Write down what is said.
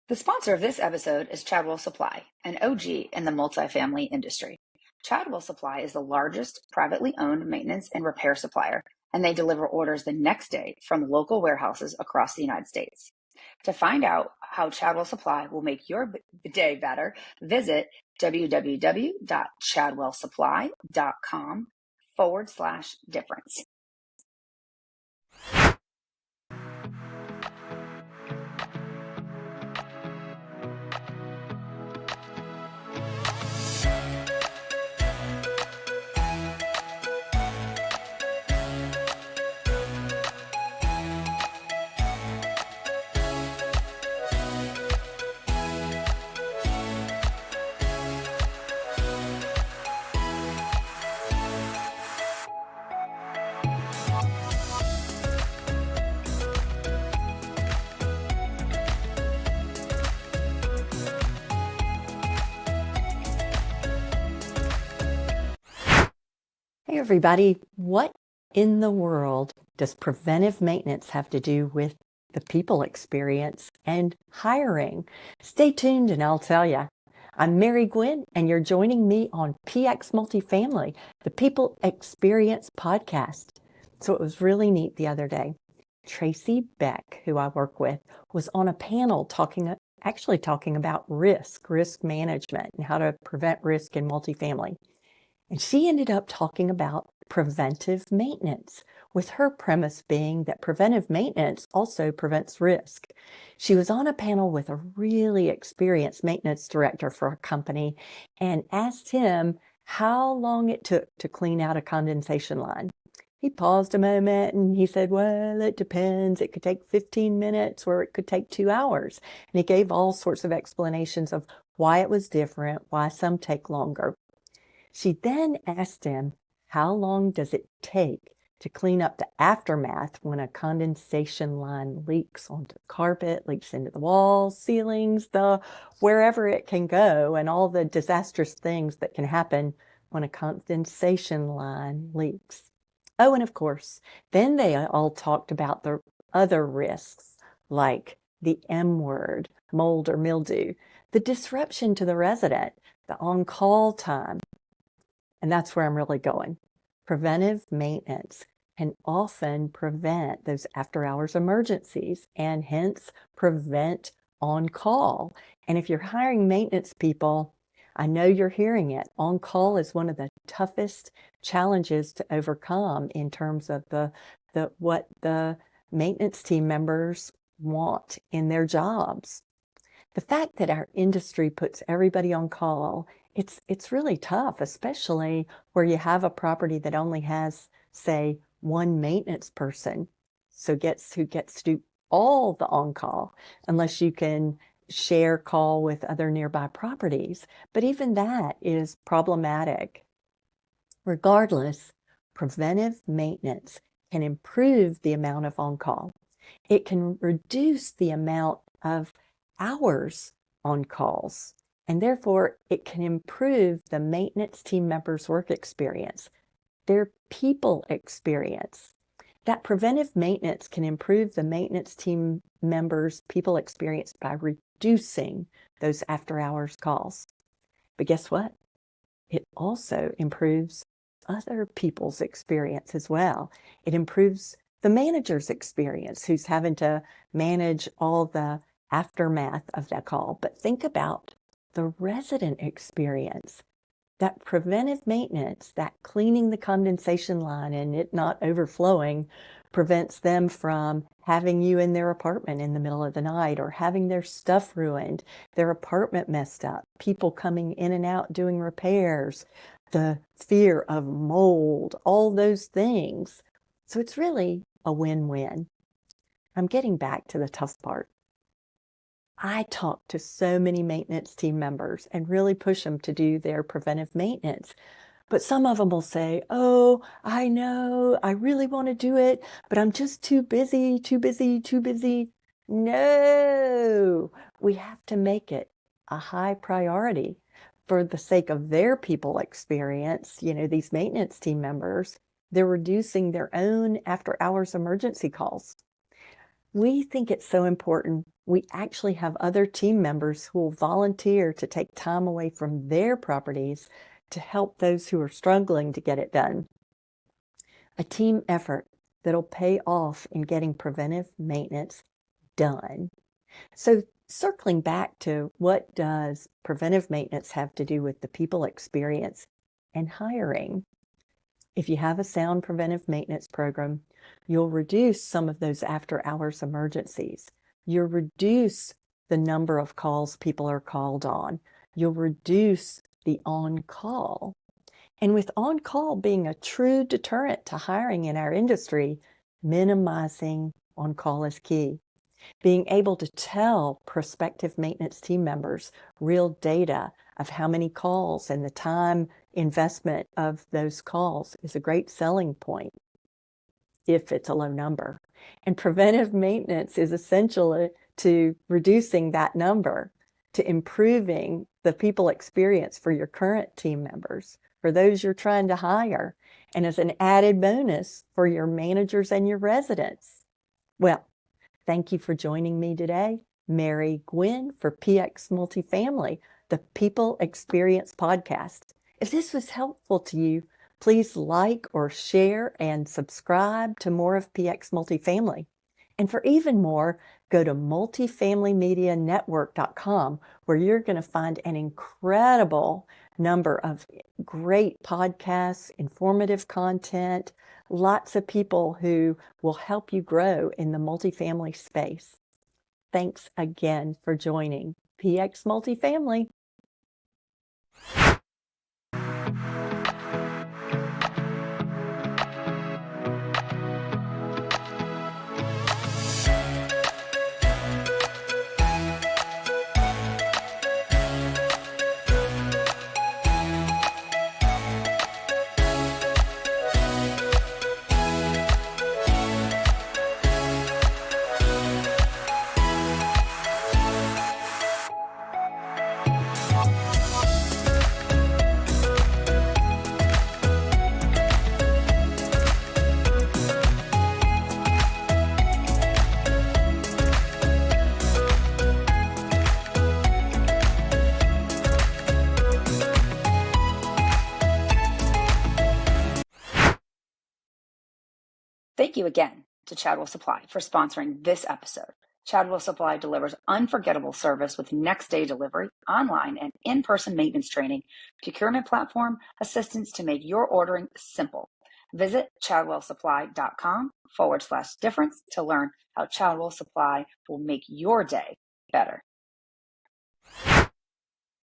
The sponsor of this episode is Chadwell Supply, an OG in the multifamily industry. Chadwell Supply is the largest privately owned maintenance and repair supplier, and they deliver orders the next day from local warehouses across the United States. To find out how Chadwell Supply will make your day better, visit www.chadwellsupply.com/difference. Hey everybody, what in the world does preventive maintenance have to do with the people experience and hiring? Stay tuned and I'll tell you. I'm Mary Gwyn and you're joining me on PX Multifamily, the People Experience podcast. So it was really neat the other day. Tracy Beck, who I work with, was on a panel talking about risk management and how to prevent risk in multifamily. And she ended up talking about preventive maintenance, with her premise being that preventive maintenance also prevents risk. She was on a panel with a really experienced maintenance director for a company and asked him how long it took to clean out a condensation line. He paused a moment and he said, well, it depends. It could take 15 minutes or it could take 2 hours. And he gave all sorts of explanations of why it was different, why some take longer. She then asked him, how long does it take to clean up the aftermath when a condensation line leaks onto the carpet, leaks into the walls, ceilings, wherever it can go, and all the disastrous things that can happen when a condensation line leaks. Oh, and of course, then they all talked about the other risks, like the M word, mold or mildew, the disruption to the resident, the on-call time. And that's where I'm really going. Preventive maintenance can often prevent those after-hours emergencies and hence prevent on-call. And if you're hiring maintenance people, I know you're hearing it. On-call is one of the toughest challenges to overcome in terms of what the maintenance team members want in their jobs. The fact that our industry puts everybody on call, it's really tough, especially where you have a property that only has, say, one maintenance person, who gets to do all the on-call, unless you can share call with other nearby properties. But even that is problematic. Regardless, preventive maintenance can improve the amount of on-call. It can reduce the amount of hours on calls, and therefore it can improve the maintenance team members' work experience, their people experience. That preventive maintenance can improve the maintenance team members' people experience by reducing those after-hours calls. But guess what? It also improves other people's experience as well. It improves the manager's experience, who's having to manage all the aftermath of that call. But think about the resident experience. That preventive maintenance, that cleaning the condensation line and it not overflowing, prevents them from having you in their apartment in the middle of the night or having their stuff ruined, their apartment messed up, people coming in and out doing repairs, the fear of mold, all those things. So it's really a win-win. I'm getting back to the tough part. I talk to so many maintenance team members and really push them to do their preventive maintenance. But some of them will say, oh, I know, I really want to do it, but I'm just too busy. No, we have to make it a high priority for the sake of their people experience. These maintenance team members, they're reducing their own after-hours emergency calls. We think it's so important. We actually have other team members who will volunteer to take time away from their properties to help those who are struggling to get it done. A team effort that'll pay off in getting preventive maintenance done. So circling back to what does preventive maintenance have to do with the people experience and hiring? If you have a sound preventive maintenance program, you'll reduce some of those after-hours emergencies. You'll reduce the number of calls people are called on. You'll reduce the on-call. And with on-call being a true deterrent to hiring in our industry, minimizing on-call is key. Being able to tell prospective maintenance team members real data of how many calls and the time investment of those calls is a great selling point if it's a low number. And preventive maintenance is essential to reducing that number, to improving the people experience for your current team members, for those you're trying to hire, and as an added bonus for your managers and your residents. Well, thank you for joining me today. Mary Gwyn for PX Multifamily, the People Experience Podcast. If this was helpful to you, please like or share and subscribe to more of PX Multifamily. And for even more, go to multifamilymedianetwork.com, where you're going to find an incredible number of great podcasts, informative content, lots of people who will help you grow in the multifamily space. Thanks again for joining PX Multifamily. Thank you again to Chadwell Supply for sponsoring this episode. Chadwell Supply delivers unforgettable service with next-day delivery, online and in-person maintenance training, procurement platform, assistance to make your ordering simple. Visit chadwellsupply.com/difference to learn how Chadwell Supply will make your day better.